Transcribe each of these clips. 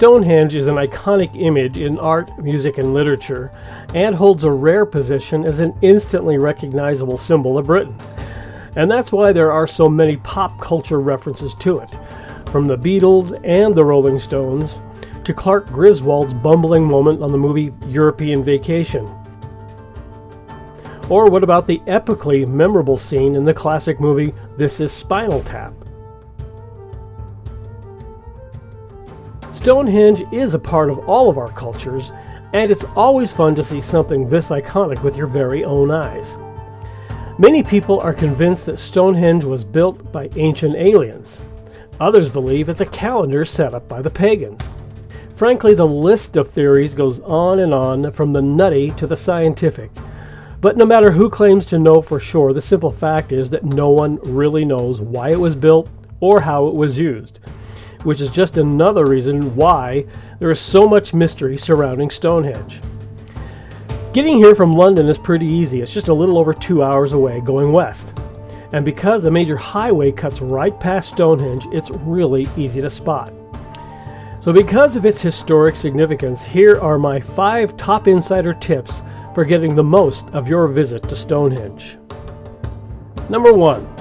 Stonehenge is an iconic image in art, music, and literature, and holds a rare position as an instantly recognizable symbol of Britain. And that's why there are so many pop culture references to it, from the Beatles and the Rolling Stones to Clark Griswold's bumbling moment on the movie European Vacation. Or what about the epically memorable scene in the classic movie This Is Spinal Tap? Stonehenge is a part of all of our cultures, and it's always fun to see something this iconic with your very own eyes. Many people are convinced that Stonehenge was built by ancient aliens. Others believe it's a calendar set up by the pagans. Frankly, the list of theories goes on, from the nutty to the scientific. But no matter who claims to know for sure, the simple fact is that no one really knows why it was built or how it was used, which is just another reason why there is so much mystery surrounding Stonehenge. Getting here from London is pretty easy. It's just a little over 2 hours away going west. And because a major highway cuts right past Stonehenge, it's really easy to spot. So because of its historic significance, here are my 5 top insider tips for getting the most of your visit to Stonehenge. Number 1.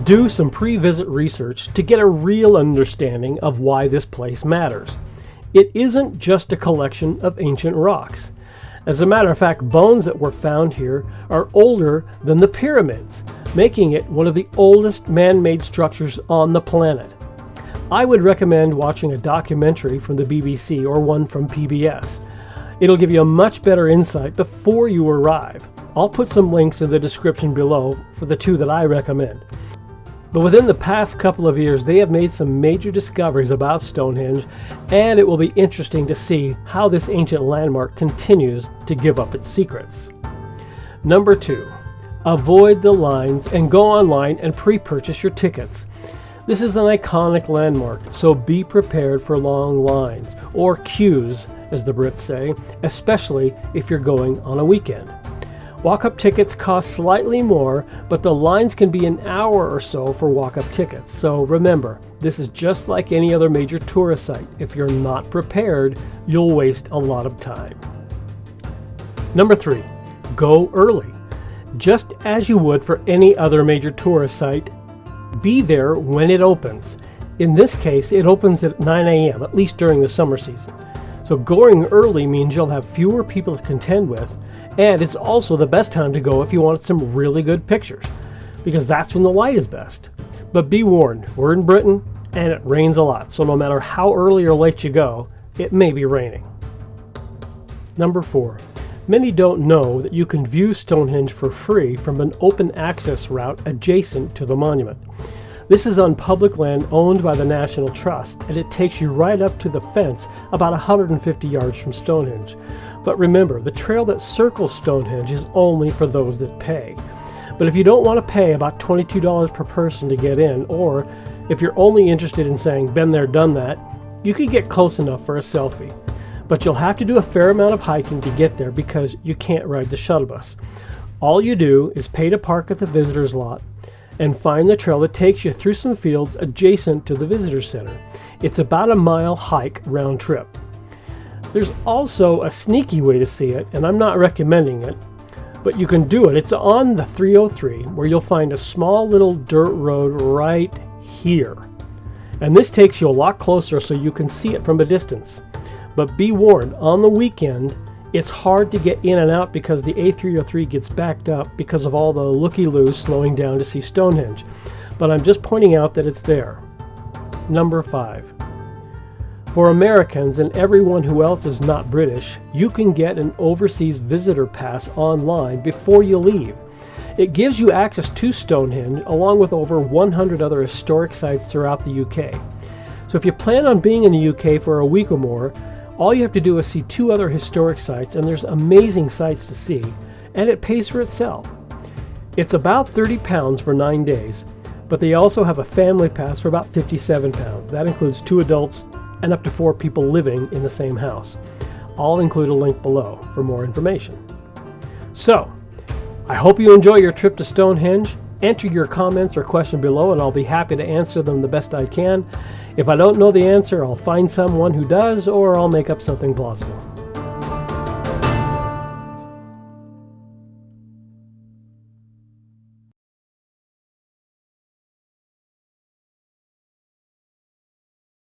Do some pre-visit research to get a real understanding of why this place matters. It isn't just a collection of ancient rocks. As a matter of fact, bones that were found here are older than the pyramids, making it one of the oldest man-made structures on the planet. I would recommend watching a documentary from the BBC or one from PBS. It'll give you a much better insight before you arrive. I'll put some links in the description below for the 2 that I recommend. But within the past couple of years, they have made some major discoveries about Stonehenge, and it will be interesting to see how this ancient landmark continues to give up its secrets. Number 2. Avoid the lines and go online and pre-purchase your tickets. This is an iconic landmark, so be prepared for long lines, or queues, as the Brits say, especially if you're going on a weekend. Walk-up tickets cost slightly more, but the lines can be an hour or so for walk-up tickets. So remember, this is just like any other major tourist site. If you're not prepared, you'll waste a lot of time. Number 3, go early. Just as you would for any other major tourist site, be there when it opens. In this case, it opens at 9 a.m., at least during the summer season. So going early means you'll have fewer people to contend with, and it's also the best time to go if you want some really good pictures, because that's when the light is best. But be warned, we're in Britain, and it rains a lot, so no matter how early or late you go, it may be raining. Number 4. Many don't know that you can view Stonehenge for free from an open access route adjacent to the monument. This is on public land owned by the National Trust, and it takes you right up to the fence about 150 yards from Stonehenge. But remember, the trail that circles Stonehenge is only for those that pay. But if you don't want to pay about $22 per person to get in, or if you're only interested in saying, been there, done that, you could get close enough for a selfie. But you'll have to do a fair amount of hiking to get there because you can't ride the shuttle bus. All you do is pay to park at the visitor's lot and find the trail that takes you through some fields adjacent to the visitor center. It's about a mile hike round trip. There's also a sneaky way to see it, and I'm not recommending it, but you can do it. It's on the 303, where you'll find a small little dirt road right here. And this takes you a lot closer so you can see it from a distance. But be warned, on the weekend, it's hard to get in and out because the A303 gets backed up because of all the looky-loos slowing down to see Stonehenge. But I'm just pointing out that it's there. Number 5. For Americans and everyone who else is not British, you can get an overseas visitor pass online before you leave. It gives you access to Stonehenge along with over 100 other historic sites throughout the UK. So if you plan on being in the UK for a week or more, all you have to do is see 2 other historic sites, and there's amazing sights to see, and it pays for itself. It's about £30 for 9 days, but they also have a family pass for about £57. That includes 2 adults and up to 4 people living in the same house. I'll include a link below for more information. So, I hope you enjoy your trip to Stonehenge, enter your comments or question below and I'll be happy to answer them the best I can. If I don't know the answer, I'll find someone who does, or I'll make up something plausible.